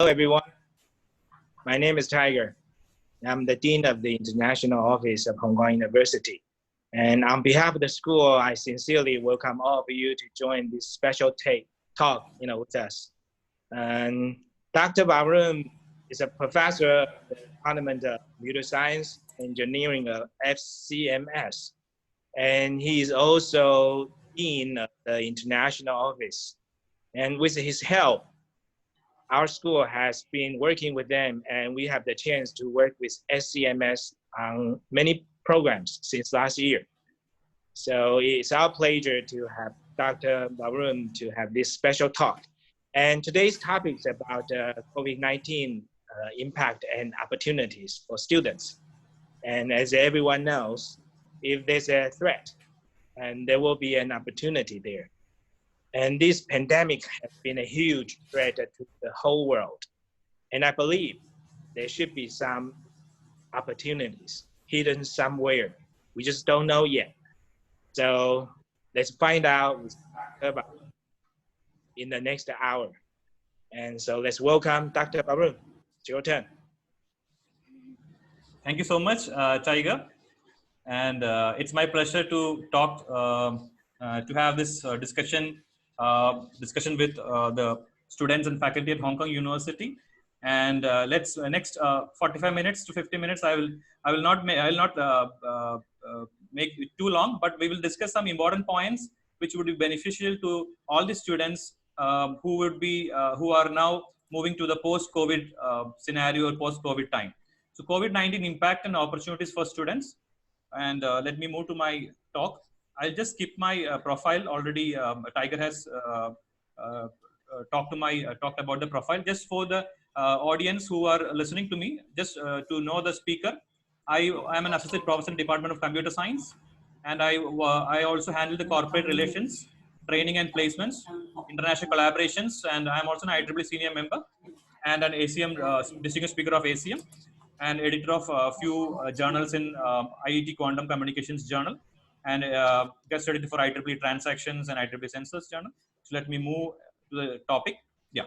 Hello, everyone. My name is Tiger. I'm the Dean of the International Office of Hong Kong University. And on behalf of the school, I sincerely welcome all of you to join this special talk with us. And Dr. Varun is a professor of the Department of Computer Science Engineering of SCMS. And he is also Dean of the International Office. And with his help, our school has been working with them, and we have the chance to work with SCMS on many programs since last year. So it's our pleasure to have Dr. Varun to have this special talk. And today's topic is about COVID-19 impact and opportunities for students. And as everyone knows, if there's a threat, and there will be an opportunity there. And this pandemic has been a huge threat to the whole world. And I believe there should be some opportunities hidden somewhere. We just don't know yet. So let's find out about in the next hour. And so let's welcome Dr. Varun. It's your turn. Thank you so much, Tiger. And it's my pleasure to talk, to have this discussion with the students and faculty at Hong Kong University. And let's next 45 minutes to 50 minutes. I will not make it too long, but we will discuss some important points which would be beneficial to all the students who are now moving to the post-COVID scenario or post-COVID time. So COVID-19 impact and opportunities for students. And let me move to my talk. I'll just skip my profile. Already Tiger has talked about the profile. Just for the audience who are listening to me, just to know the speaker, I am an associate professor in the Department of Computer Science, and I also handle the corporate relations, training and placements, international collaborations, and I'm also an IEEE senior member and an ACM distinguished speaker of ACM, and editor of a few journals in IET Quantum Communications Journal, and guest editor for IEEE Transactions and IEEE Census Journal. So let me move to the topic. Yeah.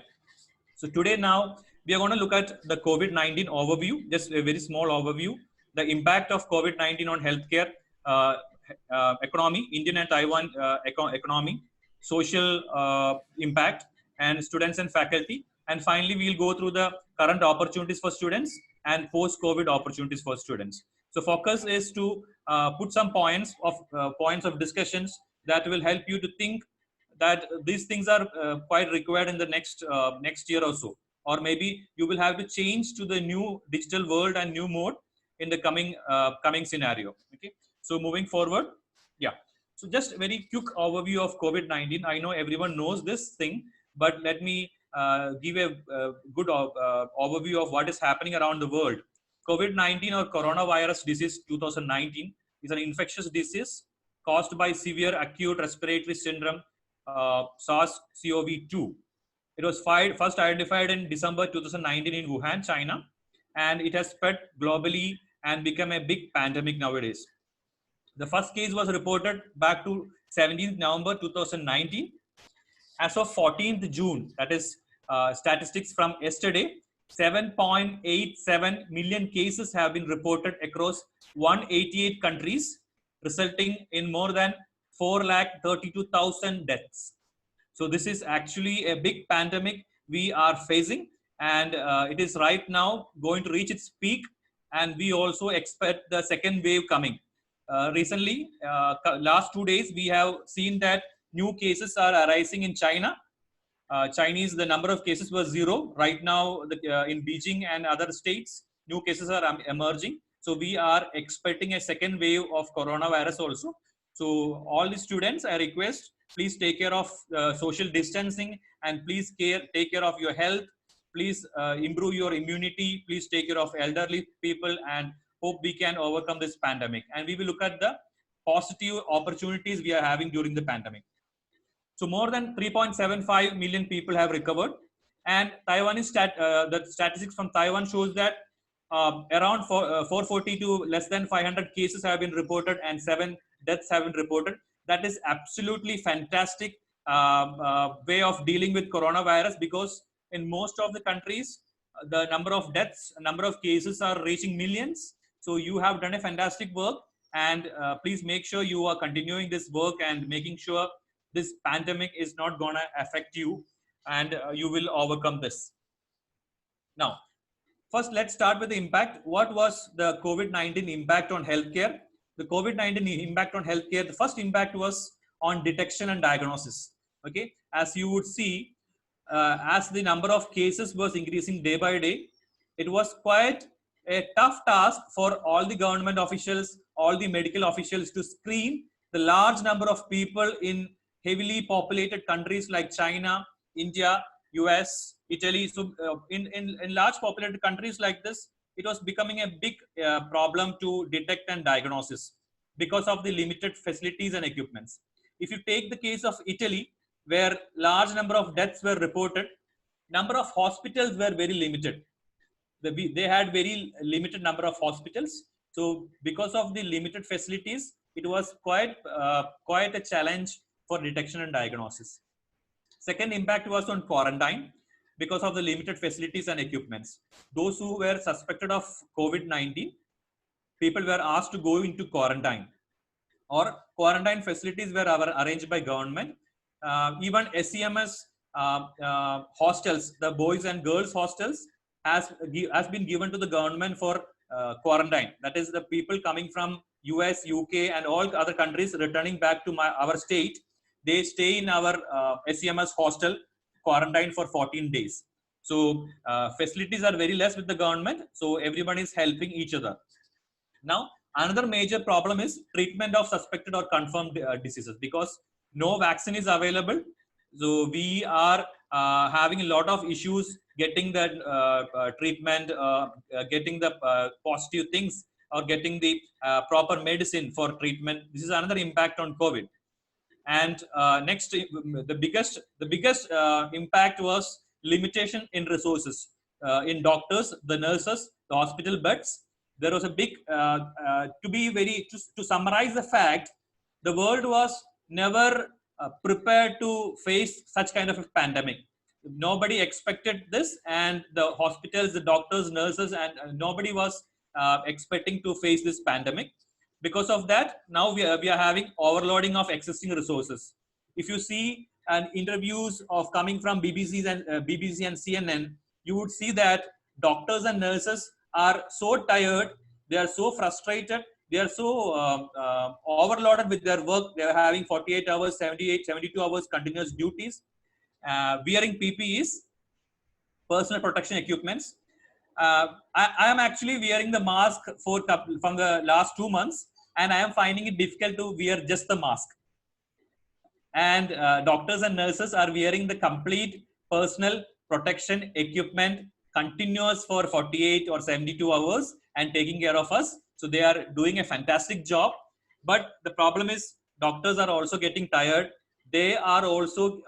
So today now we are going to look at the COVID-19 overview, just a very small overview, the impact of COVID-19 on healthcare, economy, Indian and Taiwan economy, social impact, and students and faculty. And finally, we'll go through the current opportunities for students and post-COVID opportunities for students. So focus is to put some points of discussions that will help you to think that these things are quite required in the next year or so, or maybe you will have to change to the new digital world and new mode in the coming scenario. Okay, so moving forward, yeah. So just a very quick overview of COVID-19. I know everyone knows this thing, but let me give a good overview of what is happening around the world. COVID-19 or coronavirus disease 2019 is an infectious disease caused by severe acute respiratory syndrome, SARS-CoV-2. It was first identified in December 2019 in Wuhan, China, and it has spread globally and become a big pandemic nowadays. The first case was reported back to 17th November 2019. As of 14th June, that is statistics from yesterday, 7.87 million cases have been reported across 188 countries, resulting in more than 432,000 deaths. So this is actually a big pandemic we are facing, and it is right now going to reach its peak, and we also expect the second wave coming. Recently, last 2 days, we have seen that new cases are arising in China. The number of cases was 0. Right now, in Beijing and other states, new cases are emerging. So we are expecting a second wave of coronavirus also. So all the students, I request, please take care of social distancing, and please take care of your health. Please improve your immunity. Please take care of elderly people, and hope we can overcome this pandemic. And we will look at the positive opportunities we are having during the pandemic. So more than 3.75 million people have recovered, and Taiwanese the statistics from Taiwan shows that around 440 to less than 500 cases have been reported and 7 deaths have been reported. That is absolutely fantastic way of dealing with coronavirus, because in most of the countries, the number of deaths, number of cases are reaching millions. So you have done a fantastic work, and please make sure you are continuing this work and making sure this pandemic is not going to affect you, and you will overcome this. Now, first, let's start with the impact. What was the COVID-19 impact on healthcare? The COVID-19 impact on healthcare, the first impact was on detection and diagnosis. Okay, as you would see, as the number of cases was increasing day by day, it was quite a tough task for all the government officials, all the medical officials to screen the large number of people in heavily populated countries like China, India, US, Italy. So in large populated countries like this, it was becoming a big problem to detect and diagnosis because of the limited facilities and equipments. If you take the case of Italy, where large number of deaths were reported, number of hospitals were very limited. They had very limited number of hospitals. So because of the limited facilities, it was quite a challenge for detection and diagnosis. Second impact was on quarantine because of the limited facilities and equipments. Those who were suspected of COVID-19, people were asked to go into quarantine, or quarantine facilities were arranged by government. Even SCMS hostels, the boys and girls hostels, has been given to the government for quarantine. That is, the people coming from US, UK, and all other countries returning back to our state, they stay in our SCMS hostel quarantine for 14 days. So facilities are very less with the government. So everyone is helping each other. Now, another major problem is treatment of suspected or confirmed diseases, because no vaccine is available. So we are having a lot of issues getting that treatment, getting the positive things, or getting the proper medicine for treatment. This is another impact on COVID. And next, the biggest impact was limitation in resources, in doctors, the nurses, the hospital beds. There was a big, to summarize the fact, the world was never prepared to face such kind of a pandemic. Nobody expected this, and the hospitals, the doctors, nurses, and nobody was expecting to face this pandemic. Because of that, now we are having overloading of existing resources. If you see interviews of coming from BBC and CNN, you would see that doctors and nurses are so tired, they are so frustrated, they are so overloaded with their work. They are having 48 hours, 72 hours continuous duties, wearing PPEs, personal protection equipments. I am actually wearing the mask from the last 2 months, and I am finding it difficult to wear just the mask. And doctors and nurses are wearing the complete personal protection equipment continuous for 48 or 72 hours and taking care of us. So they are doing a fantastic job. But the problem is doctors are also getting tired. They are also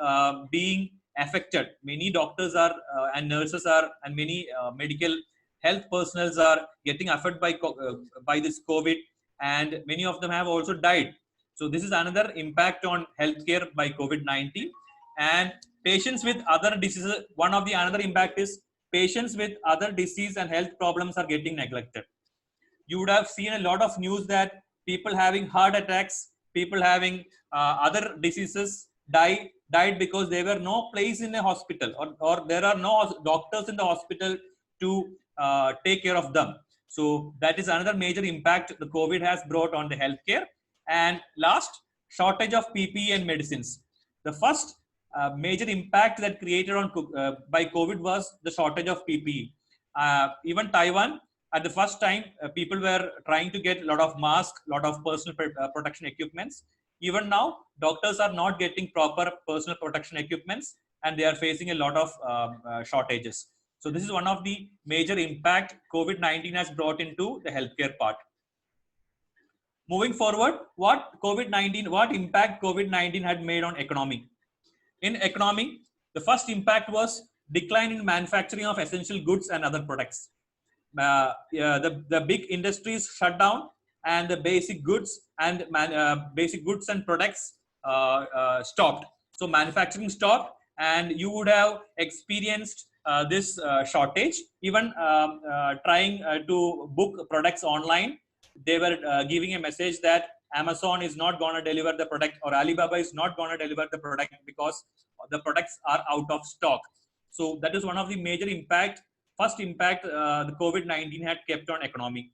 being affected. Many doctors are and nurses are, and many medical health personnel are getting affected by this COVID, and many of them have also died. So this is another impact on healthcare by COVID-19. And patients with other diseases, another impact is patients with other disease and health problems are getting neglected. You would have seen a lot of news that people having heart attacks, people having other diseases died because there were no place in a hospital, or there are no doctors in the hospital to take care of them. So that is another major impact the COVID has brought on the healthcare. And last, shortage of PPE and medicines. The first major impact that created on by COVID was the shortage of PPE. Even Taiwan, at the first time, people were trying to get a lot of masks, a lot of personal protection equipments. Even now, doctors are not getting proper personal protection equipments, and they are facing a lot of shortages. So this is one of the major impact COVID-19 has brought into the healthcare part. Moving forward, what impact COVID-19 had made on economy? In economy, the first impact was decline in manufacturing of essential goods and other products. The big industries shut down, and the basic goods and products stopped. So manufacturing stopped, and you would have experienced this shortage. Even trying to book products online, they were giving a message that Amazon is not going to deliver the product, or Alibaba is not going to deliver the product because the products are out of stock. So that is one of the major impact. First impact the COVID-19 had kept on economy.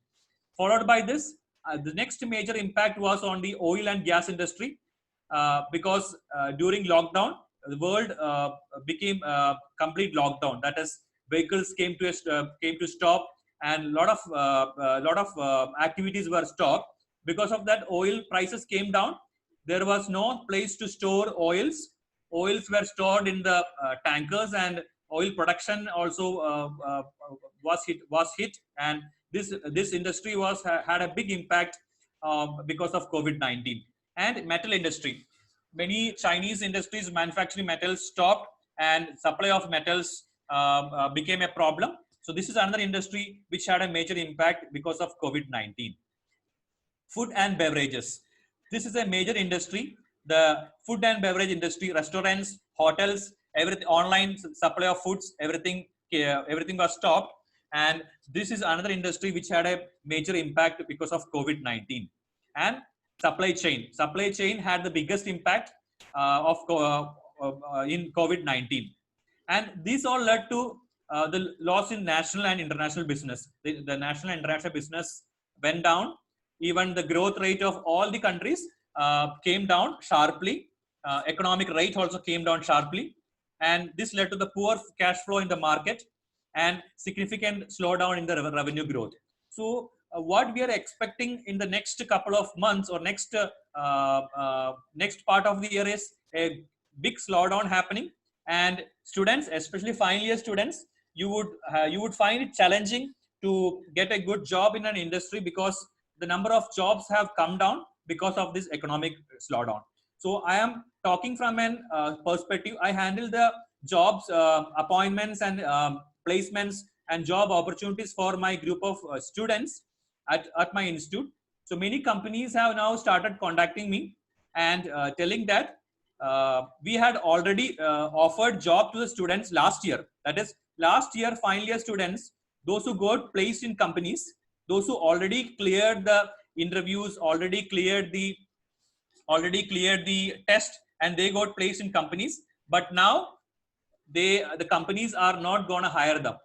Followed by this, the next major impact was on the oil and gas industry, because during lockdown, the world became complete lockdown. That is, vehicles came to stop, and lot of activities were stopped. Because of that, oil prices came down. There was no place to store oils. Oils were stored in the tankers, and oil production also was hit, and this industry had a big impact because of COVID-19. And metal industry, many Chinese industries manufacturing metals stopped, and supply of metals became a problem. So this is another industry which had a major impact because of COVID-19. Food and beverages. This is a major industry. The food and beverage industry, restaurants, hotels, everything, online supply of foods, everything was stopped. And this is another industry which had a major impact because of COVID-19. And supply chain. Supply chain had the biggest impact in COVID-19. And these all led to the loss in national and international business. The national and international business went down. Even the growth rate of all the countries came down sharply. Economic rate also came down sharply. And this led to the poor cash flow in the market and significant slowdown in the revenue growth. So what we are expecting in the next couple of months, or next part of the year, is a big slowdown happening. And students, especially final year students, you would find it challenging to get a good job in an industry, because the number of jobs have come down because of this economic slowdown. So I am talking from an perspective. I handle the jobs, appointments, and placements and job opportunities for my group of students at my institute. So many companies have now started contacting me and telling that we had already offered job to the students last year. That is, last year final year students, those who got placed in companies, those who already cleared the interviews, already cleared the test, and they got placed in companies. But now the companies are not going to hire them.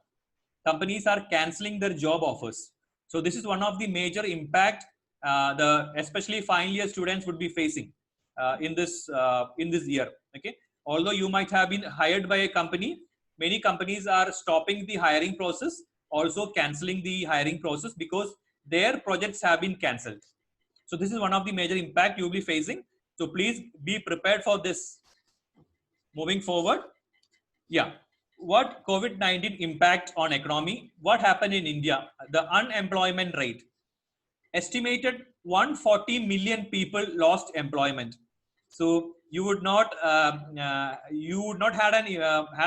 Companies are canceling their job offers. So this is one of the major impact especially final year students would be facing in this year. Okay, although you might have been hired by a company, many companies are stopping the hiring process, also canceling the hiring process, because their projects have been cancelled. So this is one of the major impact you will be facing. So please be prepared for this. Moving forward, yeah, what COVID-19 impact on economy? What happened in India? The unemployment rate, estimated 140 million people lost employment. So you would not had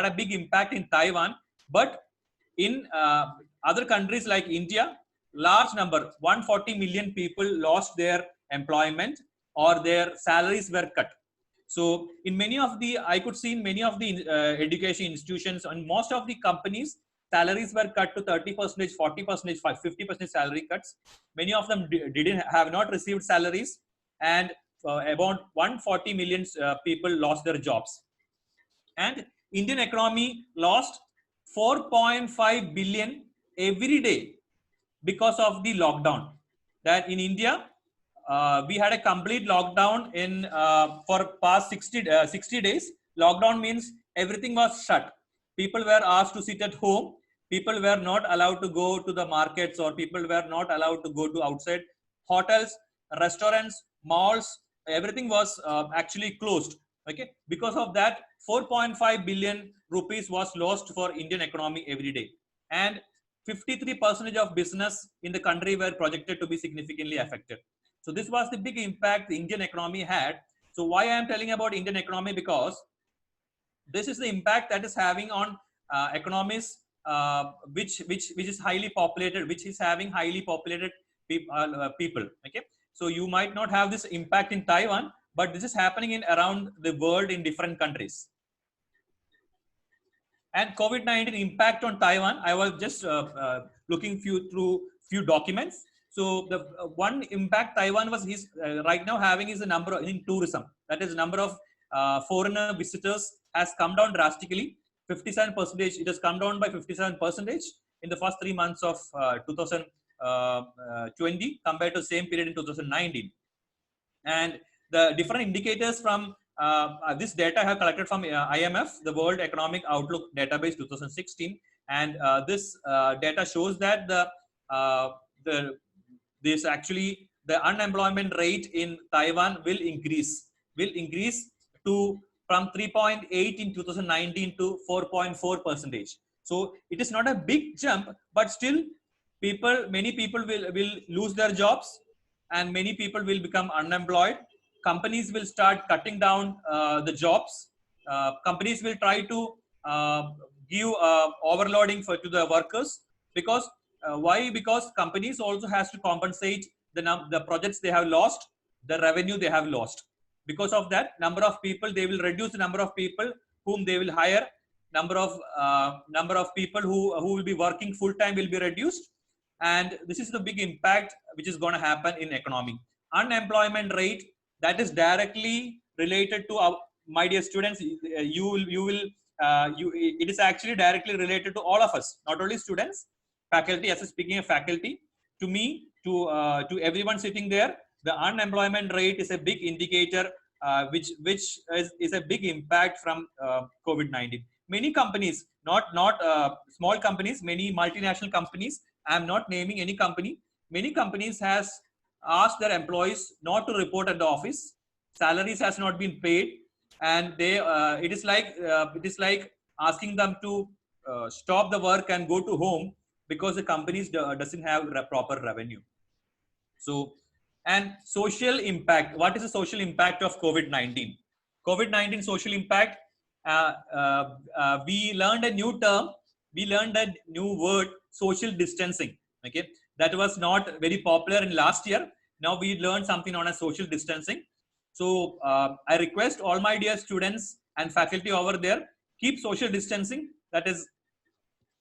a big impact in Taiwan, but in other countries like India, large number, 140 million people lost their employment, or their salaries were cut. So in many of the, I could see in many of the education institutions and most of the companies, salaries were cut to 30%, 40%, 50% salary cuts. Many of them have not received salaries, and about 140 million people lost their jobs. And Indian economy lost 4.5 billion every day because of the lockdown. That in India, we had a complete lockdown for past 60 days. Lockdown means everything was shut. People were asked to sit at home. People were not allowed to go to the markets, or people were not allowed to go to outside. Hotels, restaurants, malls, everything was actually closed. Okay, because of that, 4.5 billion rupees was lost for Indian economy every day, and 53% of business in the country were projected to be significantly affected. So this was the big impact the Indian economy had. So why I am telling about Indian economy? Because this is the impact that is having on economies which is highly populated, which is having highly populated people. Okay, so you might not have this impact in Taiwan, but this is happening in around the world in different countries. And COVID-19 impact on Taiwan, I was just looking through few documents. So the one impact Taiwan was right now having is the number in tourism. That is, number of foreigner visitors has come down drastically. 57%. It has come down by 57% in the first 3 months of 2020 compared to same period in 2019. And the different indicators from this data I have collected from IMF, the World Economic Outlook Database 2016, and this data shows that the unemployment rate in Taiwan will increase to from 3.8 in 2019 to 4.4%. So it is not a big jump, but still many people will lose their jobs, and many people will become unemployed. Companies will start cutting down the jobs. Companies will try to give overloading to the workers, because why? Because companies also has to compensate the projects they have lost, the revenue they have lost. Because of that, number of people, they will reduce the number of people whom they will hire. Number of people who will be working full time will be reduced, and this is the big impact which is going to happen in economy. Unemployment rate, that is directly related to our, my dear students, it is actually directly related to all of us, not only students, faculty. As speaking of faculty, to me, to everyone sitting there, the unemployment rate is a big indicator, which is a big impact from COVID-19. Many companies, not small companies, many multinational companies, I am not naming any company, many companies has asked their employees not to report at the office. Salaries has not been paid, and it is like asking them to stop the work and go to home, because the companies doesn't have proper revenue. So, and social impact. What is the social impact of COVID-19? COVID-19 social impact. We learned a new term. We learned a new word, social distancing. Okay, that was not very popular in last year. Now we learned something known as social distancing. So I request all my dear students and faculty over there, keep social distancing. That is,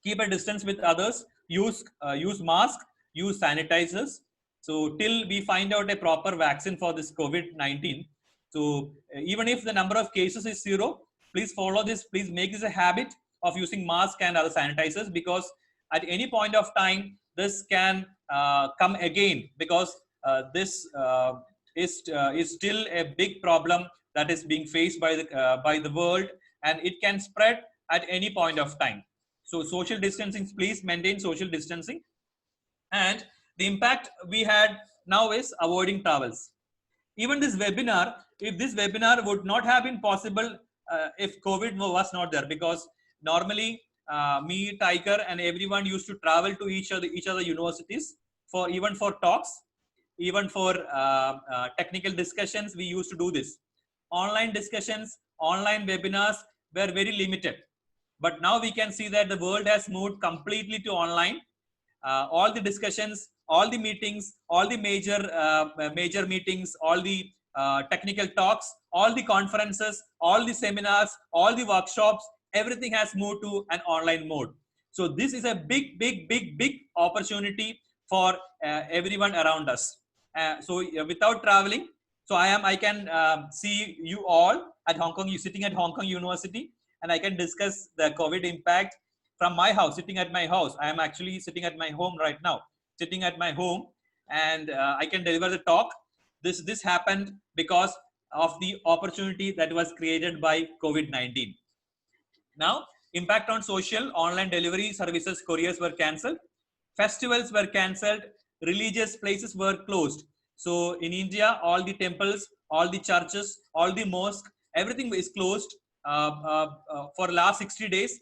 keep a distance with others. Use mask. Use sanitizers. So till we find out a proper vaccine for this COVID-19. So even if the number of cases is 0, please follow this. Please make this a habit of using mask and other sanitizers, because at any point of time this can come again, because this is still a big problem that is being faced by the world, and it can spread at any point of time. So social distancing, please maintain social distancing. And the impact we had now is avoiding travels. Even this webinar, if this webinar would not have been possible if COVID was not there, because normally me, Tiger, and everyone used to travel to each other universities even for talks, even for technical discussions. We used to do this. Online discussions, online webinars were very limited, but now we can see that the world has moved completely to online. All the discussions, all the meetings, all the major meetings, all the technical talks, all the conferences, all the seminars, all the workshops, everything has moved to an online mode. So this is a big opportunity for everyone around us. So without traveling, so I can see you all at Hong Kong. You sitting at Hong Kong University, and I can discuss the COVID impact from my house, sitting at my house. I am actually sitting at my home right now, sitting at my home, and I can deliver the talk. This happened because of the opportunity that was created by COVID-19. Now, impact on social, online delivery services, couriers were cancelled, festivals were cancelled, religious places were closed. So in India, all the temples, all the churches, all the mosques, everything is closed for last 60 days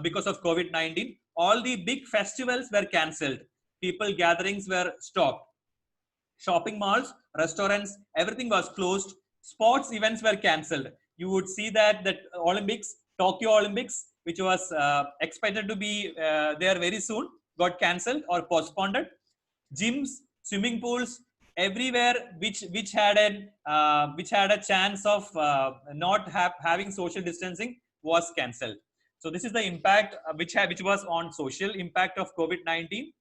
because of COVID-19. All the big festivals were cancelled. People gatherings were stopped. Shopping malls, restaurants, everything was closed. Sports events were cancelled. You would see that Olympics, Tokyo Olympics, which was expected to be there very soon, got cancelled or postponed. Gyms, swimming pools, everywhere which had a chance of not having social distancing was cancelled. So this is the impact which was on social impact of COVID-19,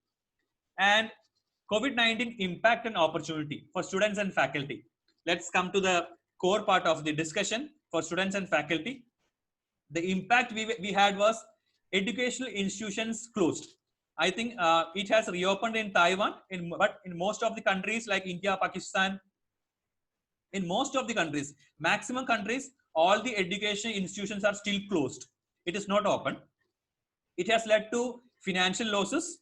and COVID-19 impact and opportunity for students and faculty. Let's come to the core part of the discussion for students and faculty. The impact we had was educational institutions closed. I think it has reopened in Taiwan, but in most of the countries like India, Pakistan, in most of the countries, maximum countries, all the education institutions are still closed. It is not open. It has led to financial losses,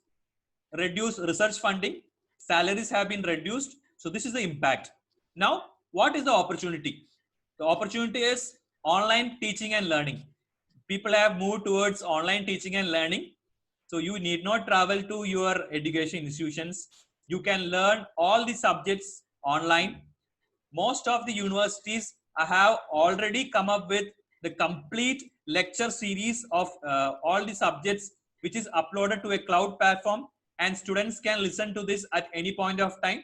reduced research funding, salaries have been reduced. So this is the impact. Now, what is the opportunity? The opportunity is online teaching and learning. People have moved towards online teaching and learning. So you need not travel to your education institutions. You can learn all the subjects online. Most of the universities have already come up with the complete lecture series of all the subjects, which is uploaded to a cloud platform, and students can listen to this at any point of time.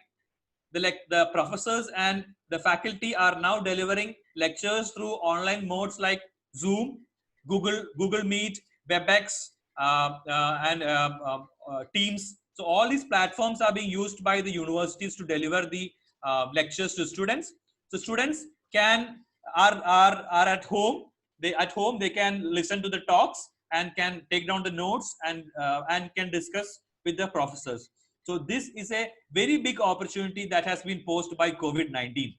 The professors and the faculty are now delivering lectures through online modes like Zoom, Google Meet, WebEx, and Teams. So all these platforms are being used by the universities to deliver the lectures to students. So students are at home. They can listen to the talks and can take down the notes and can discuss with the professors. So this is a very big opportunity that has been posed by COVID-19.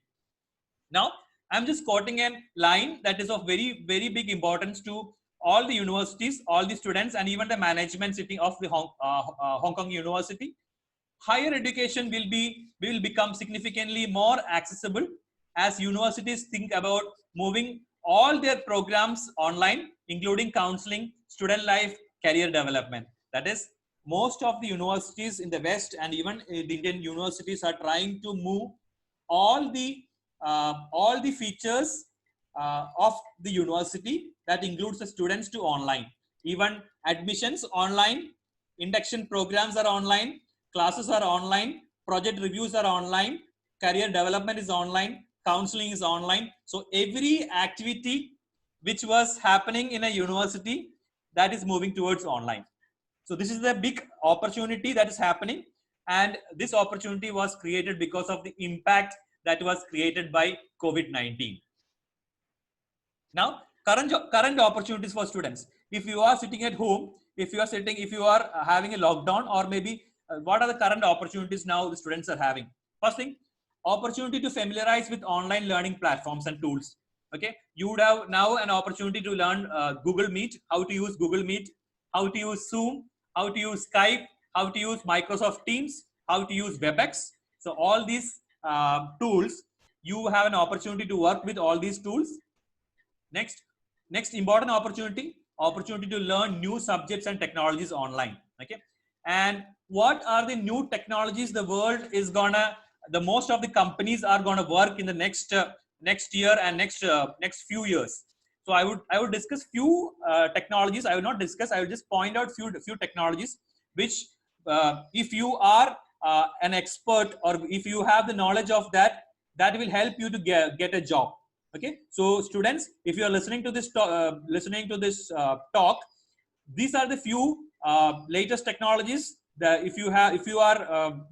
Now, I'm just quoting a line that is of very, very big importance to all the universities, all the students, and even the management sitting of the Hong Kong University. Higher education will become significantly more accessible as universities think about moving all their programs online, including counseling, student life, career development. That is, most of the universities in the West and even the Indian universities are trying to move all the features of the university that includes the students to online. Even admissions online, induction programs are online, classes are online, project reviews are online, career development is online, counseling is online. So every activity which was happening in a university, that is moving towards online. So this is the big opportunity that is happening, and this opportunity was created because of the impact that was created by COVID-19. Now, current opportunities for students. If you are sitting at home, if you are having a lockdown, or maybe what are the current opportunities now the students are having? First thing, opportunity to familiarize with online learning platforms and tools. Okay, you would have now an opportunity to learn Google Meet, how to use Google Meet, how to use Zoom, how to use Skype, how to use Microsoft Teams, how to use WebEx. So all these tools, you have an opportunity to work with all these tools. Next important opportunity to learn new subjects and technologies online. Okay, and what are the new technologies the world is gonna, the most of the companies are gonna work in the next year and next few years. So I would discuss few technologies. I will not discuss. I will just point out few technologies which if you are an expert, or if you have the knowledge of that will help you to get a job. Okay, so students, if you are listening to this talk, these are the few latest technologies that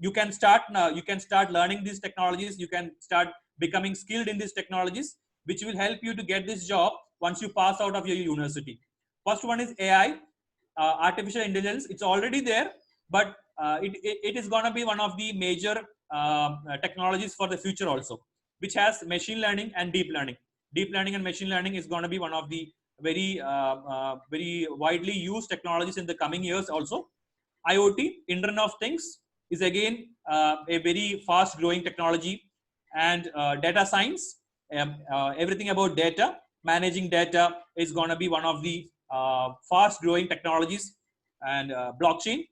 you can start now. You can start learning these technologies. You can start becoming skilled in these technologies, which will help you to get this job once you pass out of your university. First one is AI, artificial intelligence. It's already there, but it is going to be one of the major technologies for the future also, which has machine learning and deep learning. Deep learning and machine learning is going to be one of the very widely used technologies in the coming years also. IoT, Internet of Things, is again a very fast growing technology. And data science, everything about data, managing data is going to be one of the fast growing technologies. And blockchain,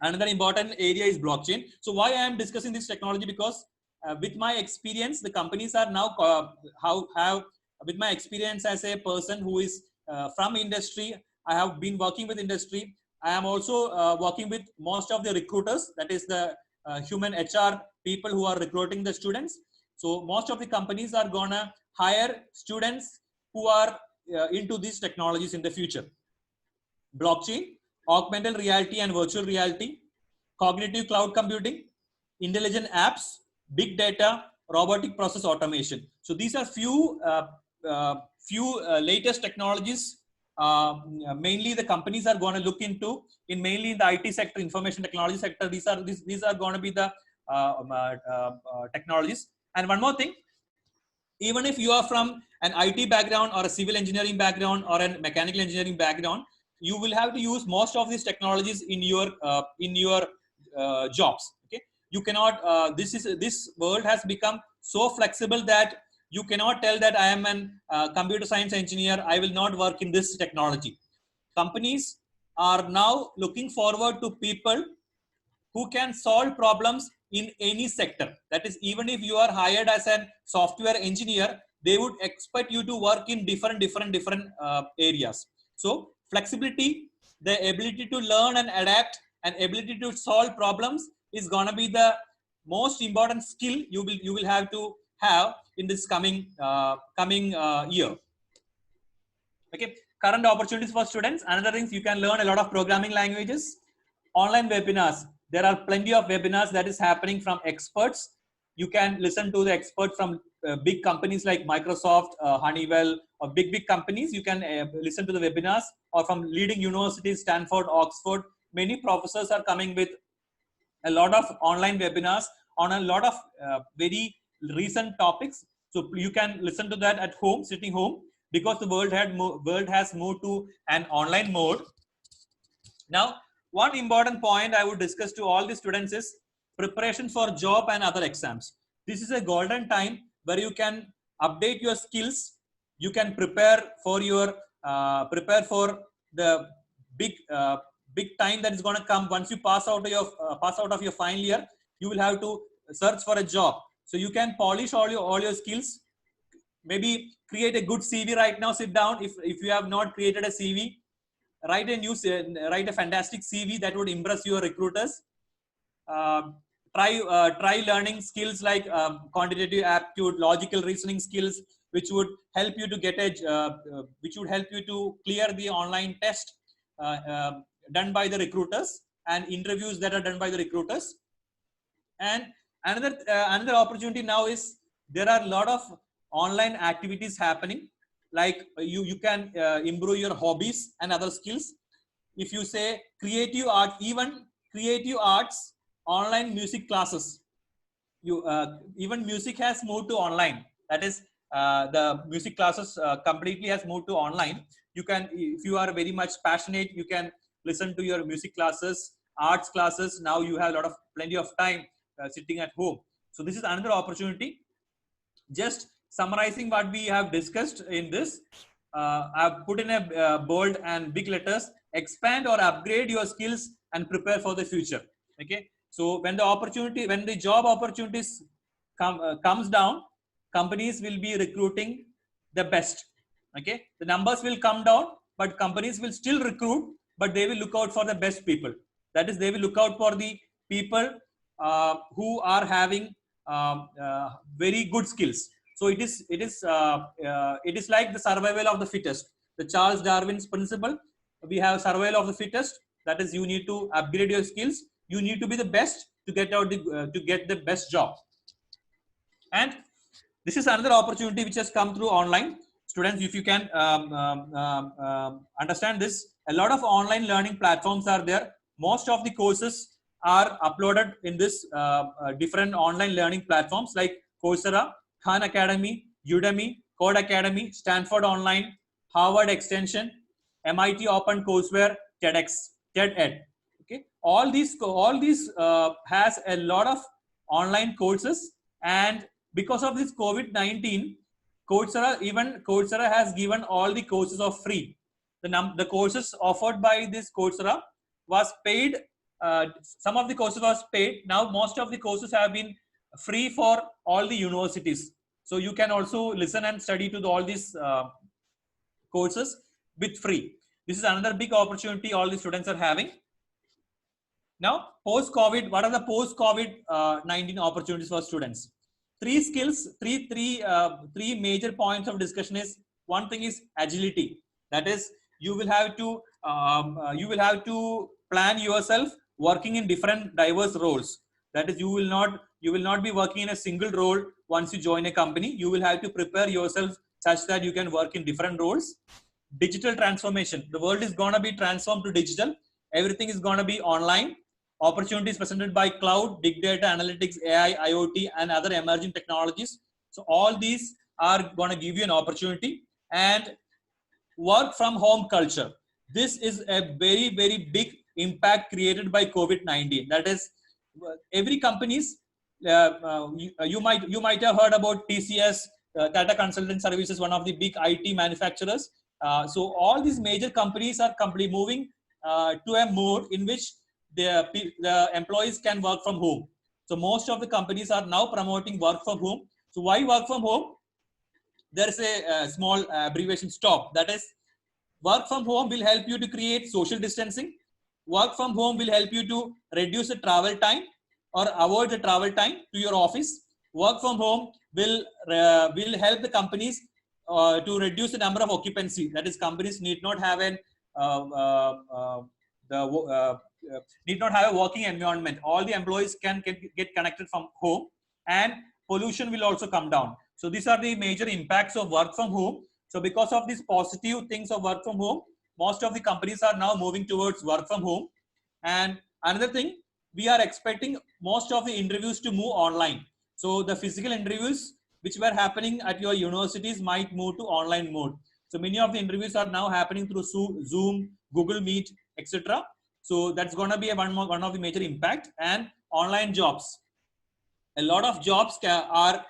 another important area is blockchain. So why I am discussing this technology? Because with my experience, the companies are now with my experience as a person who is from industry, I have been working with industry. I am also working with most of the recruiters, that is the human HR people who are recruiting the students. So most of the companies are gonna hire students who are into these technologies in the future. Blockchain, augmented reality and virtual reality, cognitive cloud computing, intelligent apps, big data, robotic process automation. So these are few latest technologies. Mainly the companies are going to look into mainly in the IT sector, information technology sector. These are going to be the technologies. And one more thing, even if you are from an IT background or a civil engineering background or a mechanical engineering background, you will have to use most of these technologies in your jobs. Okay, you cannot. This world has become so flexible that you cannot tell that I am an computer science engineer, I will not work in this technology. Companies are now looking forward to people who can solve problems in any sector. That is, even if you are hired as a software engineer, they would expect you to work in different areas. So flexibility, the ability to learn and adapt, and ability to solve problems is going to be the most important skill you will have to have in this coming year. Okay, current opportunities for students. Another thing, you can learn a lot of programming languages. Online webinars. There are plenty of webinars that is happening from experts. You can listen to the expert from big companies like Microsoft, Honeywell, or big companies. You can listen to the webinars, or from leading universities, Stanford, Oxford. Many professors are coming with a lot of online webinars on a lot of very recent topics. So you can listen to that at home, sitting home, because the world has moved to an online mode. Now, one important point I would discuss to all the students is preparation for job and other exams. This is a golden time where you can update your skills. You can prepare for your the big time that is going to come once you pass out of your final year. You will have to search for a job. So you can polish all your skills. Maybe create a good CV right now. Sit down. If you have not created a CV, write a fantastic CV that would impress your recruiters. Try learning skills like quantitative aptitude, logical reasoning skills, which would help you to clear the online test done by the recruiters, and interviews that are done by the recruiters. And another opportunity now is there are a lot of online activities happening. Like you can improve your hobbies and other skills. If you say creative art, even creative arts, online music classes, even music has moved to online. That is, the music classes completely has moved to online. You can, if you are very much passionate, you can listen to your music classes, arts classes. Now you have plenty of time sitting at home. So this is another opportunity. Just summarizing what we have discussed in this, I've put in a bold and big letters: expand or upgrade your skills and prepare for the future. Okay. So when the job opportunities comes down, companies will be recruiting the best. Okay. The numbers will come down, but companies will still recruit, but they will look out for the best people. That is, they will look out for the people who are having very good skills. So it is like the survival of the fittest. The Charles Darwin's principle. We have survival of the fittest. That is, you need to upgrade your skills. You need to be the best to get the best job. And this is another opportunity which has come through online. Students, if you can understand this, a lot of online learning platforms are there. Most of the courses are uploaded in this different online learning platforms like Coursera, Khan Academy, Udemy, Code Academy, Stanford Online, Harvard Extension, MIT Open Courseware, TEDx, TED-Ed. Okay, all these has a lot of online courses, and because of this COVID-19, Coursera has given all the courses of free. The courses offered by this Coursera was paid. Some of the courses was paid. Now most of the courses have been free for all the universities. So you can also listen and study to all these courses with free. This is another big opportunity all the students are having. Now, post-COVID, what are the post-COVID-19 opportunities for students? Three skills, three major points of discussion is one thing is agility. That is, you will have to plan yourself working in different diverse roles. That is, you will not be working in a single role once you join a company. You will have to prepare yourself such that you can work in different roles. Digital transformation. The world is going to be transformed to digital. Everything is going to be online. Opportunities presented by cloud, big data, analytics, AI, IoT, and other emerging technologies. So all these are going to give you an opportunity. And work from home culture. This is a very, very big impact created by COVID-19. That is, every companies, you might have heard about TCS, Tata Consultant Services, one of the big IT manufacturers. So all these major companies are completely moving to a mode in which the employees can work from home. So most of the companies are now promoting work from home. So why work from home? There is a small abbreviation STOP. That is, work from home will help you to create social distancing. Work from home will help you to reduce the travel time or avoid the travel time to your office. Work from home will help the companies to reduce the number of occupancy. That is, companies need not have need not have a working environment. All the employees can get connected from home, and pollution will also come down. So these are the major impacts of work from home. So because of these positive things of work from home, most of the companies are now moving towards work from home. And another thing, we are expecting most of the interviews to move online. So the physical interviews which were happening at your universities might move to online mode. So many of the interviews are now happening through Zoom, Google Meet, etc. So that's going to be one of the major impact. And online jobs. A lot of jobs are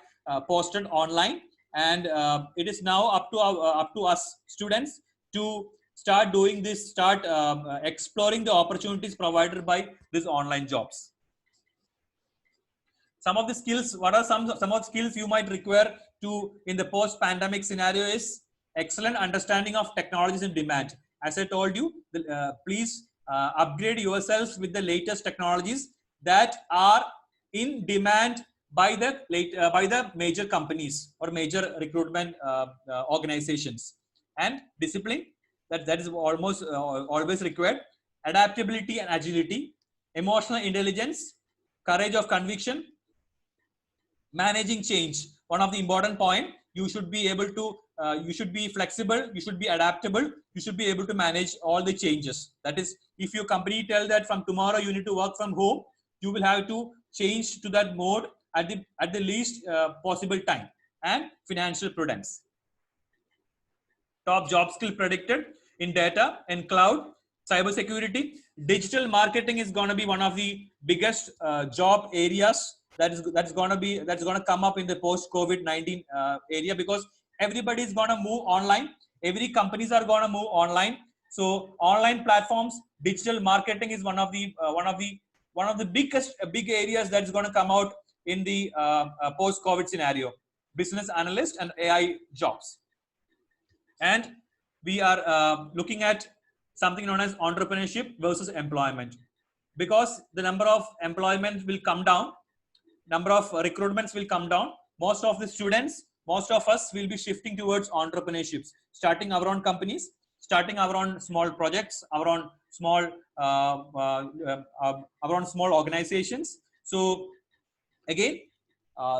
posted online, and it is now up to us students to start doing this, start exploring the opportunities provided by these online jobs. Some of the skills, what are some of the skills you might require to in the post-pandemic scenario is excellent understanding of technologies in demand. As I told you, please upgrade yourselves with the latest technologies that are in demand by the major companies or major recruitment organizations. And discipline, that is almost always required. Adaptability and agility, emotional intelligence, courage of conviction, managing change. One of the important point, you should be able to you should be flexible, you should be adaptable, you should be able to manage all the changes. That is, if your company tell that from tomorrow you need to work from home, you will have to change to that mode at the least possible time. And financial prudence. Top job skill predicted in data and cloud, cybersecurity. Digital marketing is going to be one of the biggest job areas that's going to come up in the post COVID-19 area, because everybody is going to move online. Every companies are going to move online. So online platforms, digital marketing is one of the big areas that's going to come out in the post COVID scenario. Business analyst and AI jobs. And we are looking at something known as entrepreneurship versus employment, because the number of employment will come down, number of recruitments will come down. Most of the students, most of us will be shifting towards entrepreneurships, starting our own companies, starting our own small projects, our own small organizations. So again,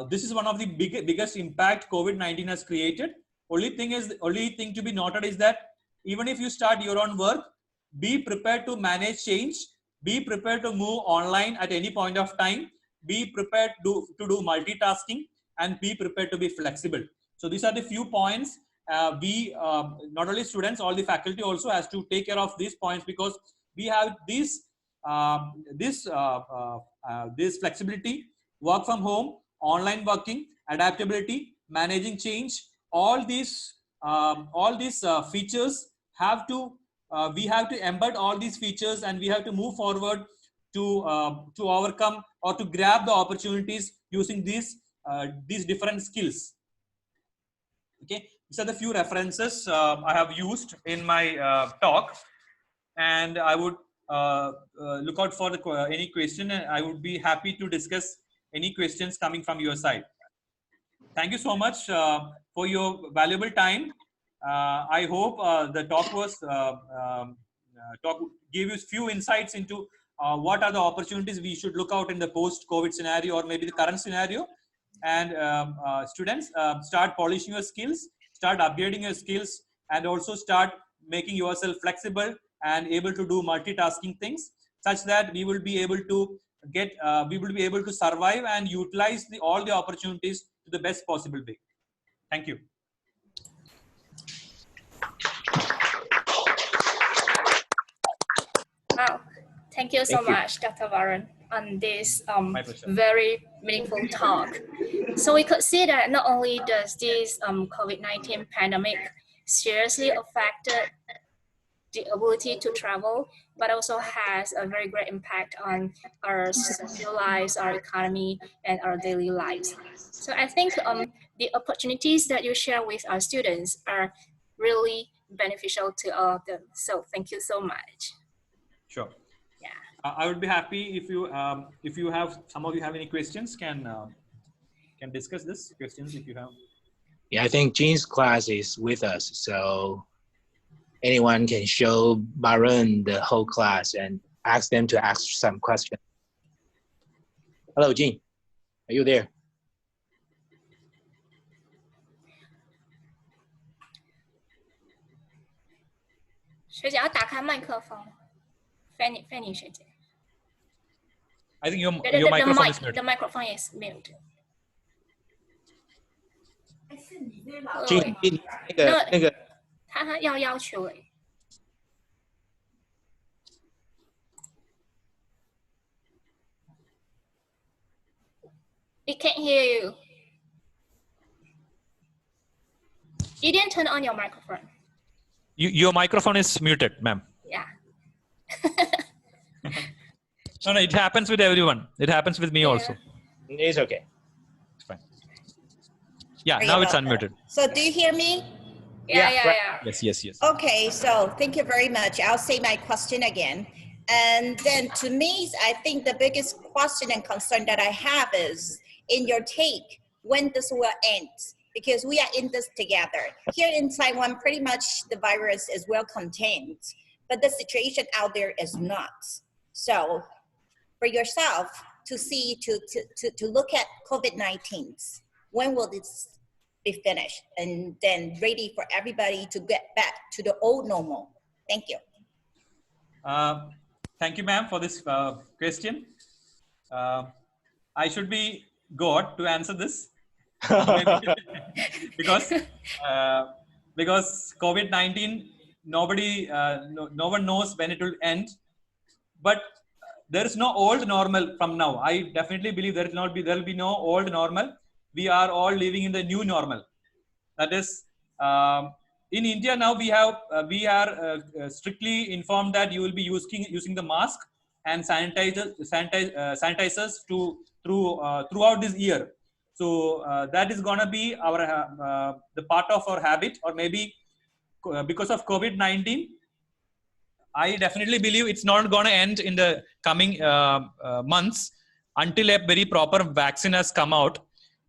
this is one of the biggest impact COVID-19 has created. Only thing to be noted is that even if you start your own work, be prepared to manage change, be prepared to move online at any point of time, be prepared to do multitasking, and be prepared to be flexible. So these are the few points. We not only students, all the faculty also has to take care of these points, because we have this flexibility, work from home, online working, adaptability, managing change. All these features have to we have to embed all these features, and we have to move forward to overcome or to grab the opportunities using these different skills. Okay, these are the few references I have used in my talk, and I would look out for any question, and I would be happy to discuss any questions coming from your side. Thank you so much for your valuable time. I hope the talk was gave you few insights into what are the opportunities we should look out in the post-COVID scenario or maybe the current scenario. And students, start polishing your skills, start upgrading your skills, and also start making yourself flexible and able to do multitasking things, such that we will be able to survive and utilize all the opportunities to the best possible way. Thank you. Wow, thank you so much, Dr. Varun, on this very meaningful talk. So we could see that not only does this COVID-19 pandemic seriously affected the ability to travel, but also has a very great impact on our social lives, our economy, and our daily lives. So I think the opportunities that you share with our students are really beneficial to all of them. So thank you so much. Sure. Yeah. I would be happy if you have, some of you have any questions, can discuss this questions if you have. Yeah, I think Jean's class is with us, so anyone can show Varun the whole class and ask them to ask some questions. Hello, Jean. Are you there? 学姐要打开麦克风。Fanny 学姐。I think your microphone is muted. The microphone is muted. 那个他要求诶。We can't hear you. You didn't turn on your microphone. Your microphone is muted, ma'am. Yeah. No, it happens with everyone. It happens with me also. It's okay. It's fine. Yeah, now it's unmuted. So do you hear me? Yeah. Yes. Okay, so thank you very much. I'll say my question again. And then to me, I think the biggest question and concern that I have is, in your take, when this will end? Because we are in this together. Here in Taiwan, pretty much the virus is well contained, but the situation out there is not. So for yourself to see, to look at COVID-19, when will this be finished and then ready for everybody to get back to the old normal? Thank you. Thank you, ma'am, for this question. I should be God to answer this. because COVID-19, nobody, no one knows when it will end. But there is no old normal from now. I definitely believe there will be no old normal. We are all living in the new normal. That is, in India now we are strictly informed that you will be using the mask and sanitizers throughout this year. So that is going to be our the part of our habit, or maybe because of COVID-19. I definitely believe it's not going to end in the coming months until a very proper vaccine has come out.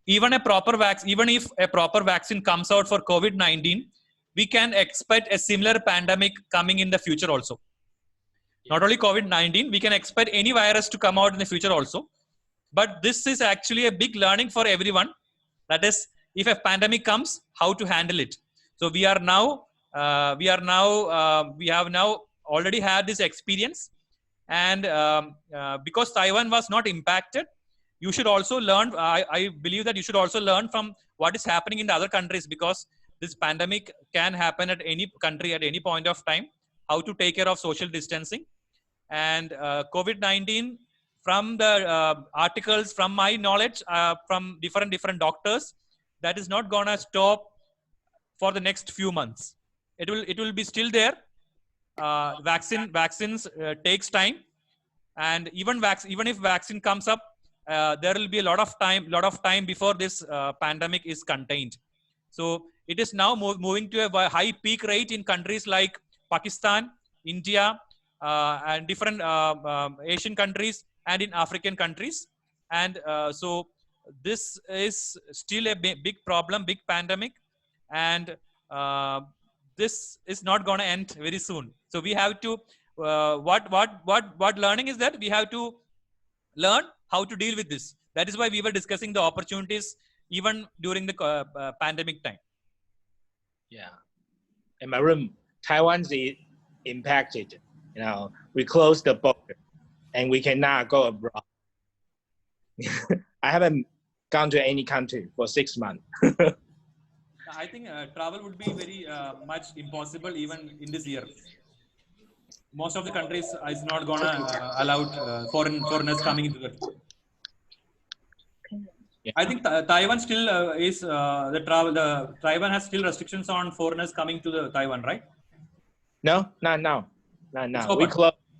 Even if a proper vaccine comes out for COVID-19, we can expect a similar pandemic coming in the future also. Not only COVID-19, we can expect any virus to come out in the future also. But this is actually a big learning for everyone. That is, if a pandemic comes, how to handle it. So we have now already had this experience, and because Taiwan was not impacted, you should also learn. I believe that you should also learn from what is happening in the other countries, because this pandemic can happen at any country at any point of time. How to take care of social distancing, and COVID-19. From the articles, from my knowledge, from different doctors, that is not gonna stop for the next few months. It will be still there. Vaccines takes time, and even if vaccine comes up, there will be a lot of time before this pandemic is contained. So it is now moving to a high peak rate in countries like Pakistan, India, and different Asian countries, and in African countries. And so this is still a big problem, big pandemic. And this is not going to end very soon. So we have to, what learning is that we have to learn how to deal with this. That is why we were discussing the opportunities even during the pandemic time. Yeah. In my room, Taiwan's impacted. We closed the border and we cannot go abroad. I haven't gone to any country for 6 months. I think travel would be very much impossible even in this year. Most of the countries is not gonna allow foreigners coming into the. Yeah. I think Taiwan still is the travel. Taiwan has still restrictions on foreigners coming to the Taiwan, right? No, not now. Not now.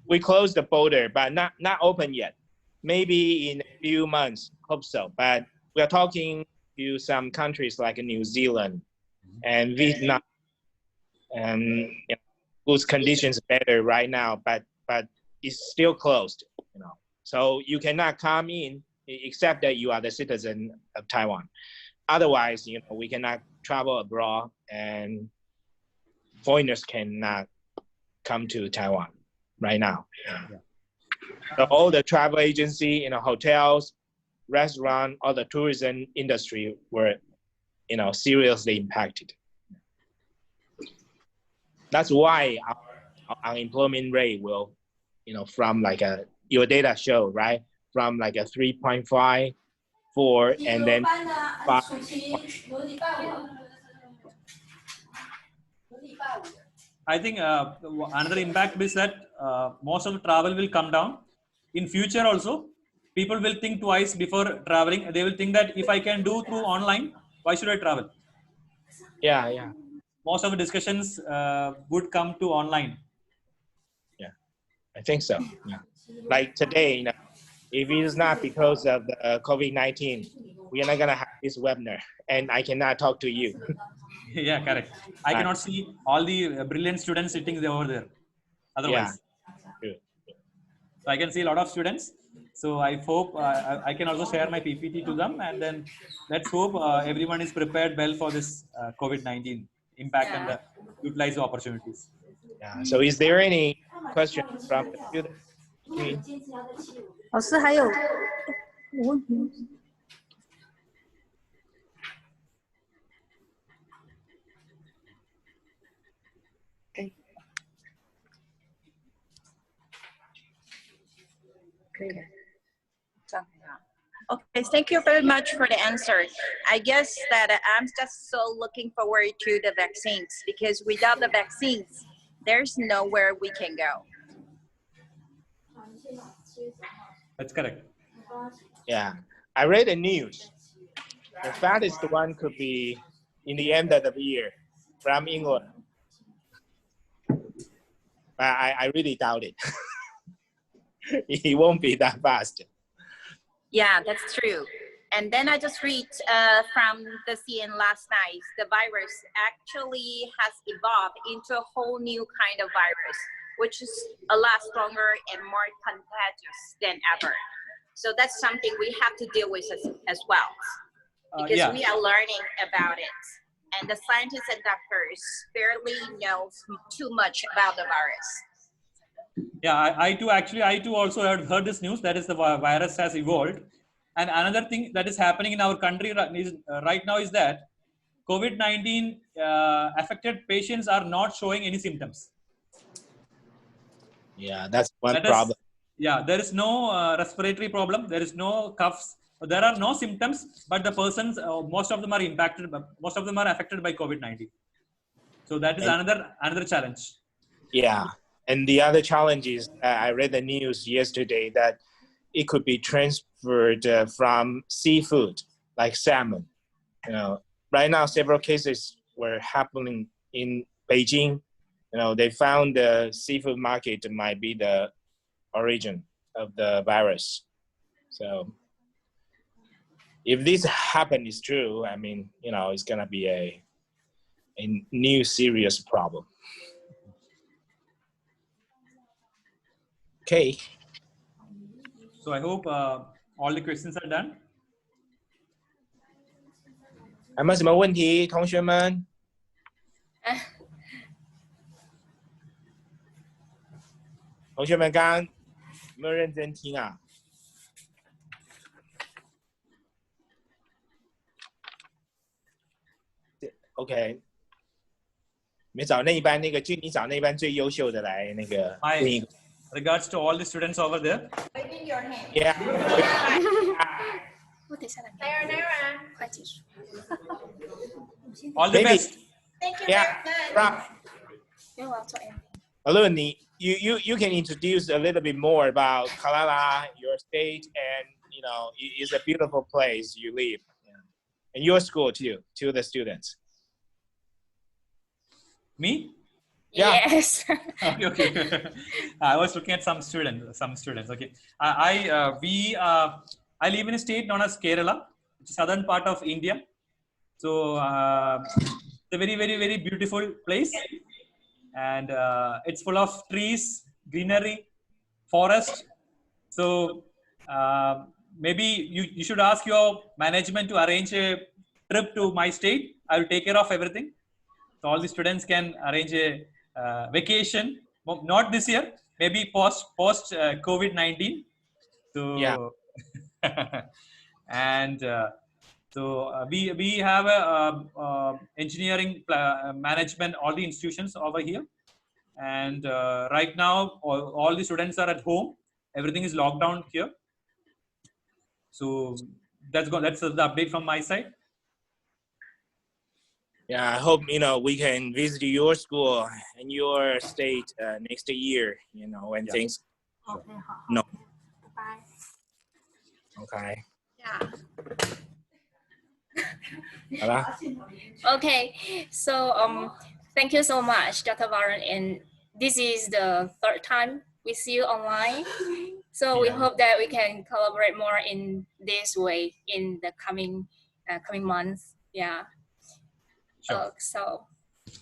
We closed the border, but not open yet. Maybe in a few months, hope so. But we are talking to some countries like New Zealand and Vietnam, and whose conditions better right now, but it's still closed. So you cannot come in except that you are the citizen of Taiwan. Otherwise, we cannot travel abroad, and foreigners cannot come to Taiwan right now. Yeah. So all the travel agency, hotels, restaurant, all the tourism industry were, seriously impacted. That's why our unemployment rate will, from your data show, right? From a 3.5, 4, and then 5. I think another impact is that most of the travel will come down. In future also, people will think twice before traveling. They will think that if I can do through online, why should I travel? Yeah. Most of the discussions would come to online. Yeah, I think so. Yeah. Like today, if it is not because of the COVID-19, we are not gonna have this webinar, and I cannot talk to you. Yeah, correct. I cannot see all the brilliant students sitting over there. Otherwise, yeah. So I can see a lot of students. So I hope I can also share my PPT to them, and then let's hope everyone is prepared well for this COVID-19 impact and utilize the opportunities. Yeah. So is there any questions from the students? 老师还有问题？Okay, thank you very much for the answer. I guess that I'm just so looking forward to the vaccines, because without the vaccines, there's nowhere we can go. That's correct. Yeah, I read the news. The fattest one could be in the end of the year from England. But I really doubt it. It won't be that fast. Yeah, that's true. And then I just read from the CNN last night, the virus actually has evolved into a whole new kind of virus, which is a lot stronger and more contagious than ever. So that's something we have to deal with as well, because we are learning about it. And the scientists and doctors barely know too much about the virus. Yeah, I too also heard this news, that is the virus has evolved. And another thing that is happening in our country right now is that COVID-19 affected patients are not showing any symptoms. Yeah, that's one problem. There is no respiratory problem. There is no coughs. There are no symptoms, but the persons, most of them are impacted. Most of them are affected by COVID-19. So that is another challenge. Yeah, and the other challenge is I read the news yesterday that it could be transferred from seafood, like salmon. Right now several cases were happening in Beijing. They found the seafood market might be the origin of the virus. So if this happen is true, I mean, it's gonna be a new serious problem. Okay. So I hope all the questions are done. 有没有什么问题，同学们？同学们刚刚有没有认真听啊？ OK， 没找那一班那个君，你找那一班最优秀的来那个。My regards to all the students over there. Waving your hand. Yeah. 我等一下来。快结束。 All the Maybe. best. Thank you Yeah. very much. 因为我要做 ending。 Alun, you can introduce a little bit more about Kalala, your state, and you know it's a beautiful place you live, and your school too, to the students. Me? Yeah. Yes. Okay. I was looking at some students. Okay. I live in a state known as Kerala, which is southern part of India. So it's a very, very, very beautiful place, and it's full of trees, greenery, forest. So maybe you should ask your management to arrange a trip to my state. I will take care of everything. So all the students can arrange a vacation. Not this year, maybe post COVID-19. So Yeah. and we have a engineering management, all the institutions over here, and right now all the students are at home. Everything is locked down here. So that's the update from my side. Yeah, I hope we can visit your school and your state next year. When things. OK 好。 No. 拜。 Okay. Yeah. 好啦。 Okay, so thank you so much, Dr. Varun, and this is the third time we see you online. So we hope that we can collaborate more in this way in the coming months. Yeah. Sure. So.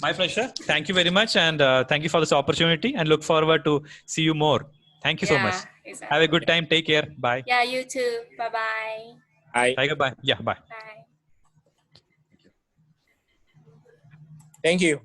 My pleasure. Thank you very much, and thank you for this opportunity. And look forward to see you more. Thank you so much. Exactly. Have a good time. Take care. Bye. Yeah, you too. Bye bye. Bye. Tiger, bye. Yeah, bye. Bye. Thank you.